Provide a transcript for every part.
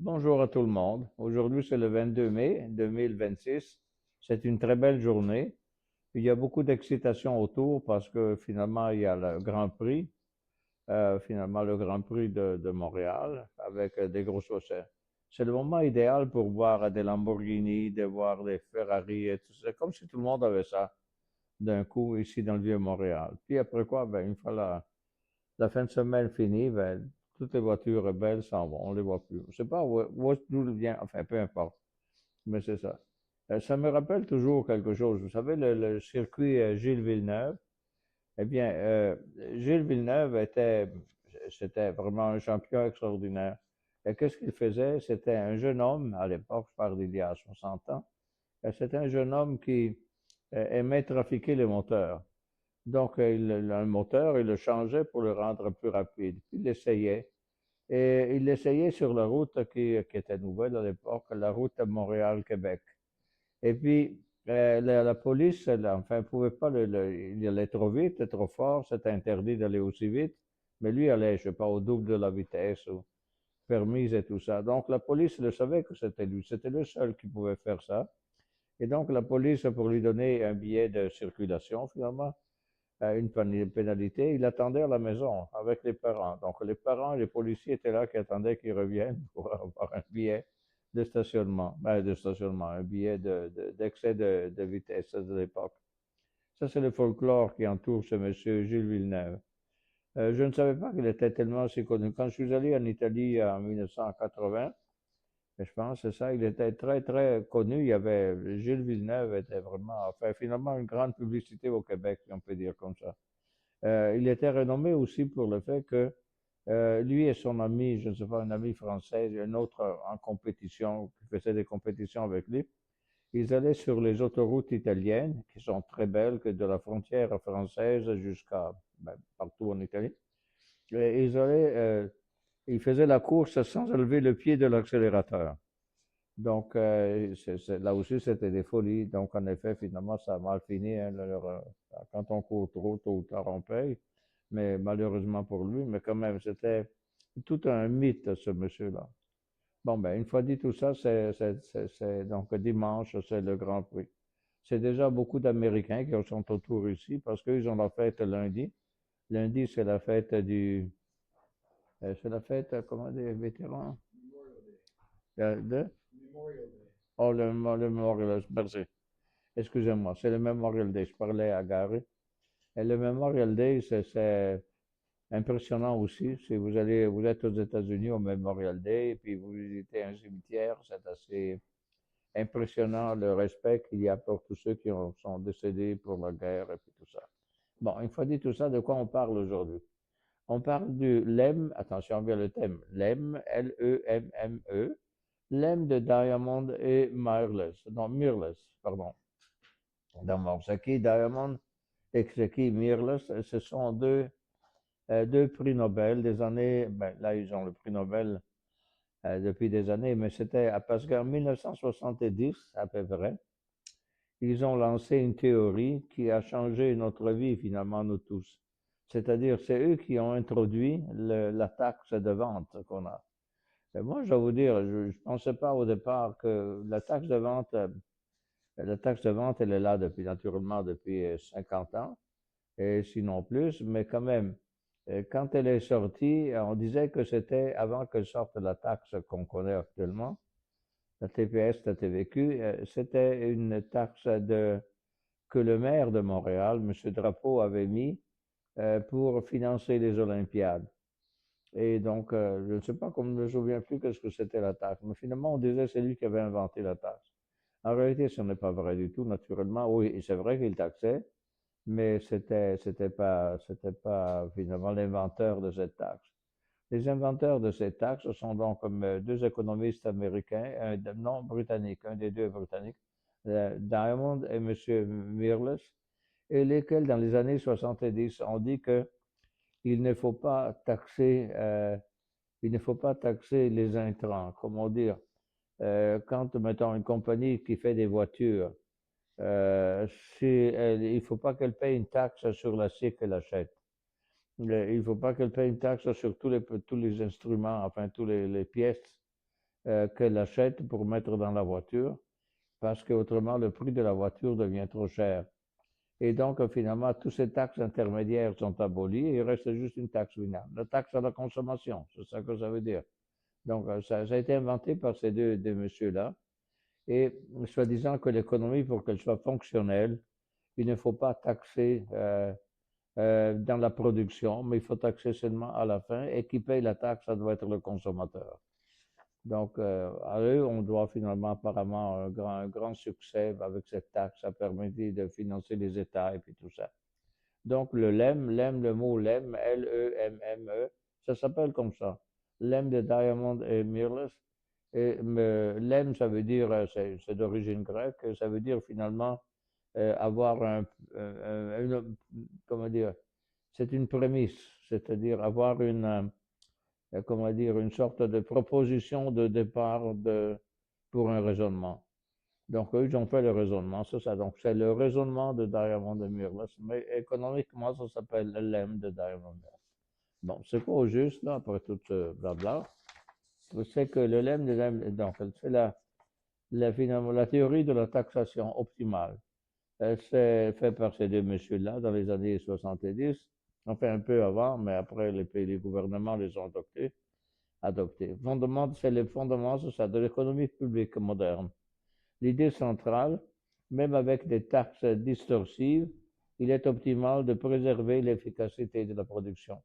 Bonjour à tout le monde. Aujourd'hui, c'est le 22 mai 2026. C'est une très belle journée. Il y a beaucoup d'excitation autour parce que finalement, il y a le Grand Prix, finalement le Grand Prix de Montréal avec des gros succès. C'est le moment idéal pour voir des Lamborghini, de voir des Ferrari et tout ça, comme si tout le monde avait ça d'un coup ici dans le Vieux-Montréal. Puis après quoi, ben, une fois la fin de semaine finie, ben, toutes les voitures belles s'en vont, on les voit plus. Je sais pas d'où vient, enfin, peu importe, mais c'est ça. Ça me rappelle toujours quelque chose. Vous savez, le circuit Gilles Villeneuve, eh bien, Gilles Villeneuve c'était vraiment un champion extraordinaire. Et qu'est-ce qu'il faisait? C'était un jeune homme, à l'époque, je parle d'il y a 60 ans, c'était un jeune homme qui aimait trafiquer les moteurs. Donc, un moteur, il le changeait pour le rendre plus rapide. Puis il l'essayait. Et il l'essayait sur la route qui était nouvelle à l'époque, la route Montréal-Québec. Et puis, la police, enfin, pouvait pas il allait trop vite, trop fort, c'était interdit d'aller aussi vite. Mais lui allait, je sais pas, au double de la vitesse ou permise et tout ça. Donc, la police le savait que c'était lui. C'était le seul qui pouvait faire ça. Et donc, la police, pour lui donner un billet de circulation, finalement, une pénalité, il attendait à la maison avec les parents. Donc les parents et les policiers étaient là qui attendaient qu'il revienne pour avoir un billet un billet d'excès de vitesse de l'époque. Ça, c'est le folklore qui entoure ce monsieur Gilles Villeneuve. Je ne savais pas qu'il était tellement si connu. Quand je suis allé en Italie en 1980, je pense que c'est ça, il était très, très connu. Il y avait, Gilles Villeneuve était vraiment, enfin, finalement, une grande publicité au Québec, si on peut dire comme ça. Il était renommé aussi pour le fait que lui et son ami, je ne sais pas, un ami français, un autre en compétition, qui faisait des compétitions avec lui, ils allaient sur les autoroutes italiennes, qui sont très belles, que de la frontière française jusqu'à ben, partout en Italie. Et ils faisaient la course sans lever le pied de l'accélérateur. Donc, là aussi, c'était des folies. Donc, en effet, finalement, ça a mal fini, hein, quand on court trop, tôt ou tard, on paye. Mais malheureusement pour lui, mais quand même, c'était tout un mythe, ce monsieur-là. Bon, ben, une fois dit tout ça, donc dimanche, c'est le Grand Prix. C'est déjà beaucoup d'Américains qui sont autour ici parce qu'ils ont la fête lundi. Lundi, c'est la fête c'est la fête, comment, des vétérans? De? Oh, le Memorial, merci. Excusez-moi, c'est le Memorial Day. Je parlais à Gary. Et le Memorial Day, c'est impressionnant aussi. Si vous êtes aux États-Unis au Memorial Day, et puis vous visitez un cimetière, c'est assez impressionnant le respect qu'il y a pour tous ceux sont décédés pour la guerre et puis tout ça. Bon, une fois dit tout ça, de quoi on parle aujourd'hui? On parle du LEM, attention bien le thème, LEM, L-E-M-M-E, LEM de Diamond et Mirrorless, pardon. Donc, Saki Diamond et Saki Mirrorless, ce sont deux prix Nobel des années, ben, là ils ont le prix Nobel depuis des années, mais c'était parce qu'en 1970 à peu près, ils ont lancé une théorie qui a changé notre vie finalement, nous tous. C'est-à-dire, c'est eux qui ont introduit la taxe de vente qu'on a. Et moi, je dois vous dire, je ne pensais pas au départ que la taxe de vente, elle est là naturellement depuis 50 ans, et sinon plus, mais quand même, quand elle est sortie, on disait que c'était avant que sorte la taxe qu'on connaît actuellement, la TPS, la TVQ, c'était une taxe que le maire de Montréal, M. Drapeau, avait mis pour financer les Olympiades. Et donc, je ne sais pas, comme je ne me souviens plus qu'est-ce que c'était la taxe, mais finalement, on disait que c'est lui qui avait inventé la taxe. En réalité, ce n'est pas vrai du tout, naturellement. Oui, c'est vrai qu'il taxait, mais c'était pas finalement l'inventeur de cette taxe. Les inventeurs de cette taxe sont donc comme deux économistes américains, non britanniques, un des deux est britannique, Diamond et M. Mirrlees, et lesquels, dans les années 70, ont dit que il ne faut pas taxer, il ne faut pas taxer les intrants. Comment dire? Quand, mettons, une compagnie qui fait des voitures, euh, si il ne faut pas qu'elle paye une taxe sur l'acier qu'elle achète. Il ne faut pas qu'elle paye une taxe sur tous les instruments, enfin, les pièces qu'elle achète pour mettre dans la voiture, parce qu'autrement le prix de la voiture devient trop cher. Et donc, finalement, toutes ces taxes intermédiaires sont abolies et il reste juste une taxe finale. La taxe à la consommation, c'est ça que ça veut dire. Donc, ça a été inventé par ces deux messieurs-là. Et soi-disant que l'économie, pour qu'elle soit fonctionnelle, il ne faut pas taxer dans la production, mais il faut taxer seulement à la fin. Et qui paye la taxe, ça doit être le consommateur. Donc, à eux, on doit finalement apparemment un grand succès avec cette taxe. Ça permet de financer les États et puis tout ça. Donc, le mot LEM, L-E-M-M-E, ça s'appelle comme ça. LEM de Diamond et Mirrorless. Et LEM, ça veut dire, c'est d'origine grecque, ça veut dire finalement avoir comment dire, c'est une prémisse, c'est-à-dire avoir comment dire, une sorte de proposition de départ pour un raisonnement. Donc, eux, ils ont fait le raisonnement, c'est ça. Donc, c'est le raisonnement de Diamond de Mirrorless, mais économiquement, ça s'appelle l'EM de Diamond. Bon, c'est pas au juste, là, après tout ce blabla. C'est que le LEM de Diamond, donc, c'est finalement, la théorie de la taxation optimale. C'est fait par ces deux messieurs-là dans les années 70, enfin un peu avant, mais après les gouvernements les ont adoptés. C'est les fondements, c'est ça, de l'économie publique moderne. L'idée centrale, même avec des taxes distorsives, il est optimal de préserver l'efficacité de la production.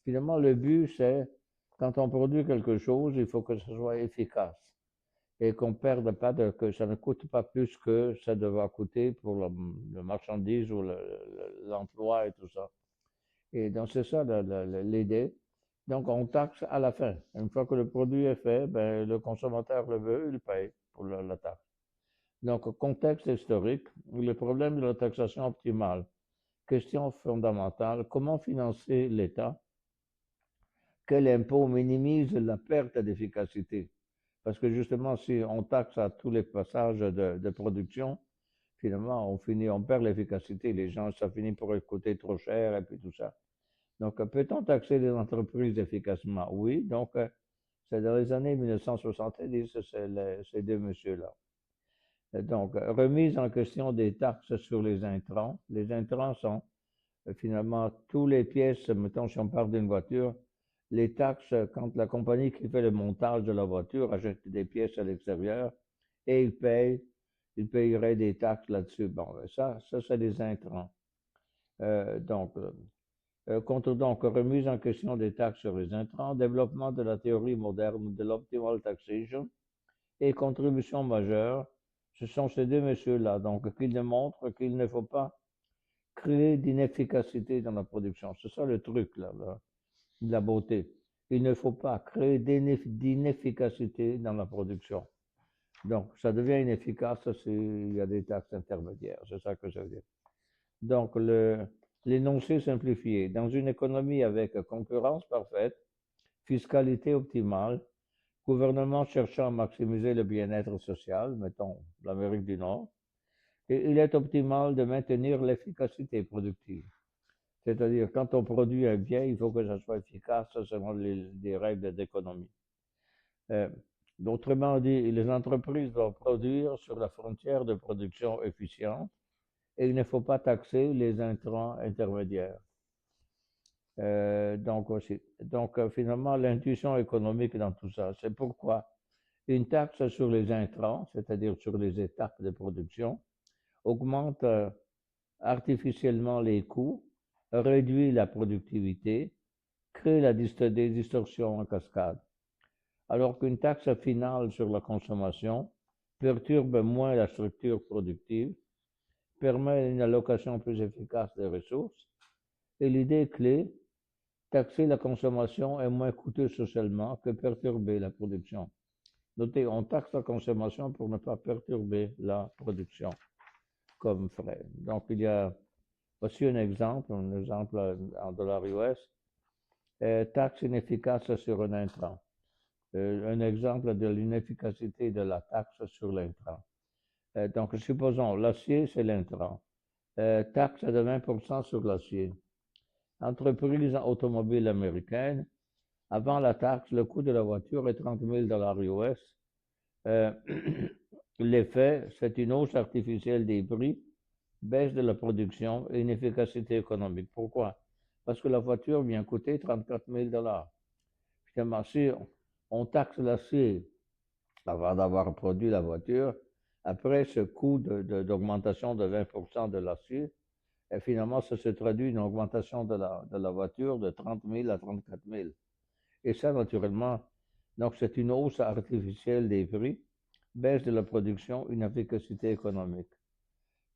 Finalement, le but, c'est, quand on produit quelque chose, il faut que ce soit efficace et qu'on ne perde pas, que ça ne coûte pas plus que ça devra coûter pour le marchandise ou l'emploi et tout ça. Et donc, c'est ça l'idée. Donc, on taxe à la fin. Une fois que le produit est fait, ben, le consommateur le veut, il paye pour la taxe. Donc, contexte historique, le problème de la taxation optimale. Question fondamentale, comment financer l'État? Quel impôt minimise la perte d'efficacité? Parce que justement, si on taxe à tous les passages de production, finalement, on perd l'efficacité. Les gens, ça finit par coûter trop cher et puis tout ça. Donc, peut-on taxer les entreprises efficacement? Oui. Donc, c'est dans les années 1970, c'est ces deux messieurs-là. Donc, remise en question des taxes sur les intrants. Les intrants sont finalement toutes les pièces, mettons, si on parle d'une voiture, les taxes, quand la compagnie qui fait le montage de la voiture achète des pièces à l'extérieur et il payerait des taxes là-dessus. Bon, ça c'est des intrants. Donc, remise en question des taxes sur les intrants, développement de la théorie moderne de l'optimal taxation et contribution majeure. Ce sont ces deux messieurs-là, donc, qui démontrent qu'il ne faut pas créer d'inefficacité dans la production. C'est ça le truc, là, de la beauté. Il ne faut pas créer d'inefficacité dans la production. Donc, ça devient inefficace s'il y a des taxes intermédiaires. C'est ça que je veux dire. Donc, l'énoncé simplifié. Dans une économie avec concurrence parfaite, fiscalité optimale, gouvernement cherchant à maximiser le bien-être social, mettons l'Amérique du Nord, et il est optimal de maintenir l'efficacité productive. C'est-à-dire, quand on produit un bien, il faut que ça soit efficace selon les règles d'économie. Autrement dit, les entreprises doivent produire sur la frontière de production efficiente et il ne faut pas taxer les intrants intermédiaires. Donc, finalement, l'intuition économique dans tout ça, c'est pourquoi une taxe sur les intrants, c'est-à-dire sur les étapes de production, augmente artificiellement les coûts, réduit la productivité, crée des distorsions en cascade. Alors qu'une taxe finale sur la consommation perturbe moins la structure productive, permet une allocation plus efficace des ressources, et l'idée clé, taxer la consommation est moins coûteux socialement que perturber la production. Notez, on taxe la consommation pour ne pas perturber la production comme frais. Donc, il y a aussi un exemple en dollars US, taxe inefficace sur un intrant. Un exemple de l'inefficacité de la taxe sur l'intrant. Donc, supposons, l'acier, c'est l'intrant. Taxe de 20% sur l'acier. Entreprise automobile américaine Avant la taxe, le coût de la voiture est 30 000 dollars US. Euh, L'effet, c'est une hausse artificielle des prix, baisse de la production et une efficacité économique. Pourquoi? Parce que la voiture vient coûter 34 000 dollars. Finalement, si on taxe l'acier avant d'avoir produit la voiture, après ce coût d'augmentation de 20% de l'acier, et finalement, ça se traduit une augmentation de la voiture de 30 000 à 34 000. Et ça, naturellement, donc c'est une hausse artificielle des prix, baisse de la production, une efficacité économique.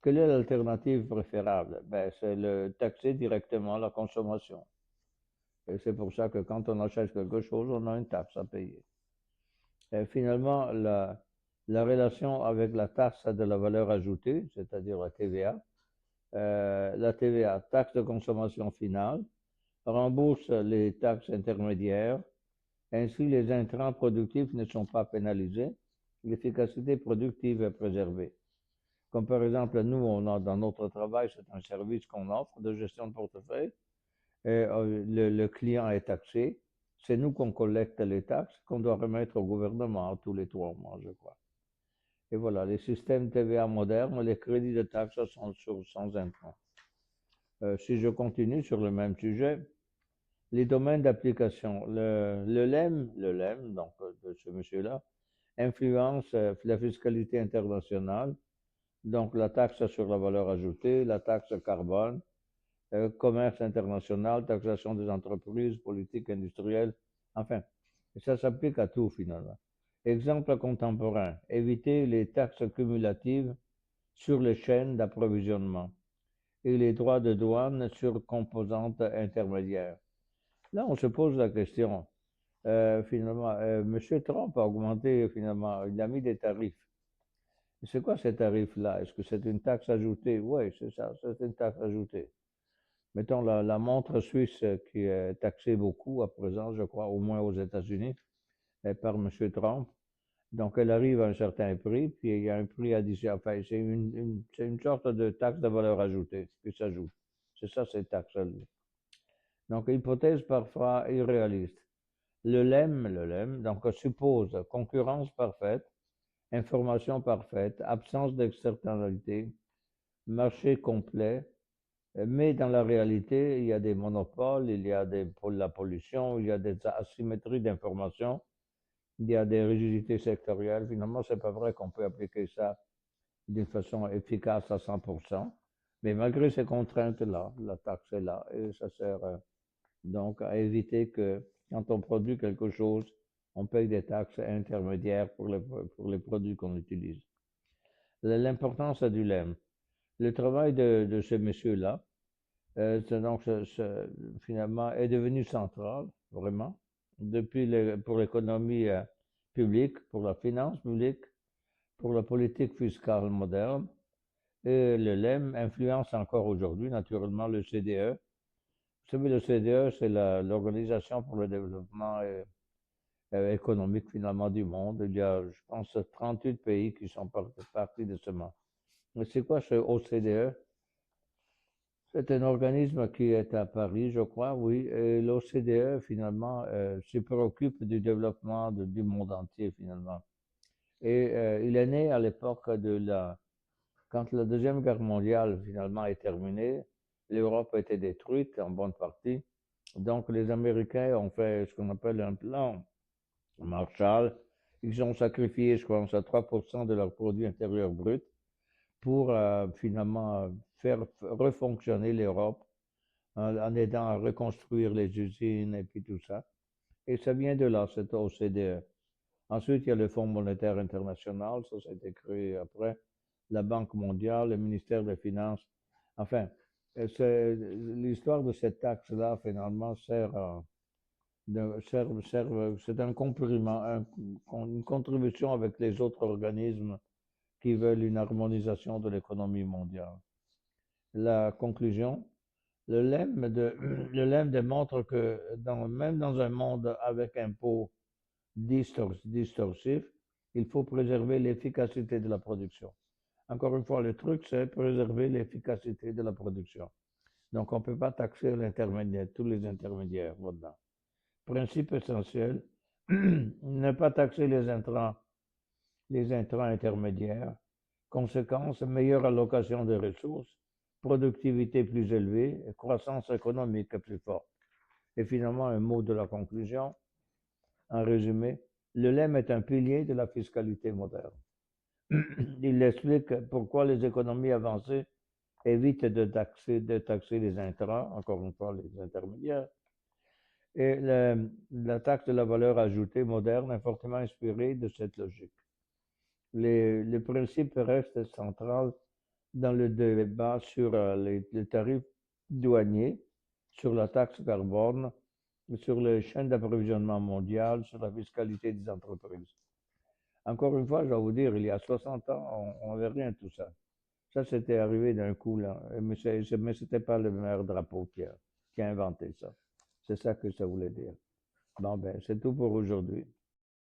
Quelle est l'alternative préférable? Ben, c'est le taxer directement la consommation. Et c'est pour ça que quand on achète quelque chose, on a une taxe à payer. Et finalement, la relation avec la taxe de la valeur ajoutée, c'est-à-dire la TVA, taxe de consommation finale, rembourse les taxes intermédiaires. Ainsi, les intrants productifs ne sont pas pénalisés, l'efficacité productive est préservée. Comme par exemple, nous, on a dans notre travail, c'est un service qu'on offre de gestion de portefeuille, et le client est taxé. C'est nous qu'on collecte les taxes qu'on doit remettre au gouvernement tous les 3 mois, je crois. Et voilà, les systèmes TVA modernes, les crédits de taxes sont sans intrants. Si je continue sur le même sujet, les domaines d'application, le LEM, donc de ce monsieur-là, influence la fiscalité internationale, donc la taxe sur la valeur ajoutée, la taxe carbone, commerce international, taxation des entreprises, politique industrielle, enfin, ça s'applique à tout finalement. Exemple contemporain, éviter les taxes cumulatives sur les chaînes d'approvisionnement et les droits de douane sur composantes intermédiaires. Là, on se pose la question, finalement, M. Trump a augmenté, finalement, il a mis des tarifs. C'est quoi ces tarifs-là? Est-ce que c'est une taxe ajoutée? Oui, c'est ça, c'est une taxe ajoutée. Mettons la montre suisse qui est taxée beaucoup à présent, je crois, au moins aux États-Unis, par M. Trump. Donc, elle arrive à un certain prix, puis il y a un prix additionnel. Enfin, c'est une sorte de taxe de valeur ajoutée qui s'ajoute. C'est ça, ces taxes-là. Donc, hypothèse parfois irréaliste. Le LEM, donc suppose concurrence parfaite, information parfaite, absence d'externalité, marché complet, mais dans la réalité, il y a des monopoles, il y a la pollution, il y a des asymétries d'information, il y a des rigidités sectorielles. Finalement, c'est pas vrai qu'on peut appliquer ça d'une façon efficace à 100%, mais malgré ces contraintes-là, la taxe est là et ça sert donc à éviter que quand on produit quelque chose, on paye des taxes intermédiaires pour les produits qu'on utilise. L'importance du LEM. Le travail de ce monsieur-là, donc, finalement, est devenu central, vraiment, pour l'économie publique, pour la finance publique, pour la politique fiscale moderne. Et le LEM influence encore aujourd'hui, naturellement, le CDE. Vous savez, le CDE, c'est l'Organisation pour le développement économique, finalement, du monde. Il y a, je pense, 38 pays qui sont partis de ce monde. Mais c'est quoi ce OCDE? C'est un organisme qui est à Paris, je crois, oui. Et l'OCDE, finalement, se préoccupe du développement du monde entier, finalement. Et il est né à l'époque quand la Deuxième Guerre mondiale, finalement, est terminée. L'Europe a été détruite en bonne partie. Donc, les Américains ont fait ce qu'on appelle un plan Marshall. Ils ont sacrifié, je pense, à 3% de leur produit intérieur brut pour finalement faire refonctionner l'Europe en aidant à reconstruire les usines et puis tout ça. Et ça vient de là, cette OCDE. Ensuite, il y a le Fonds monétaire international, ça a été créé après, la Banque mondiale, le ministère des Finances. Enfin, l'histoire de cette taxe-là, finalement, c'est un complément, une contribution avec les autres organismes qui veulent une harmonisation de l'économie mondiale. La conclusion, le LEM démontre que même dans un monde avec un pot distorsif, il faut préserver l'efficacité de la production. Encore une fois, le truc, c'est préserver l'efficacité de la production. Donc, on ne peut pas taxer tous les intermédiaires là-dedans. Principe essentiel, ne pas taxer les intrants intermédiaires. Conséquence, meilleure allocation des ressources, productivité plus élevée et croissance économique plus forte. Et finalement, un mot de la conclusion. En résumé, le LEM est un pilier de la fiscalité moderne. Il explique pourquoi les économies avancées évitent de taxer les intrants, encore une fois les intermédiaires, et la taxe de la valeur ajoutée moderne est fortement inspirée de cette logique. Le principe reste central dans le débat sur les tarifs douaniers, sur la taxe carbone, sur les chaînes d'approvisionnement mondial, sur la fiscalité des entreprises. Encore une fois, je dois vous dire, il y a 60 ans, on n'avait rien de tout ça. Ça, c'était arrivé d'un coup, là. Mais ce n'était pas le maire Drapeau qui a inventé ça. C'est ça que ça voulait dire. Bon, ben, c'est tout pour aujourd'hui.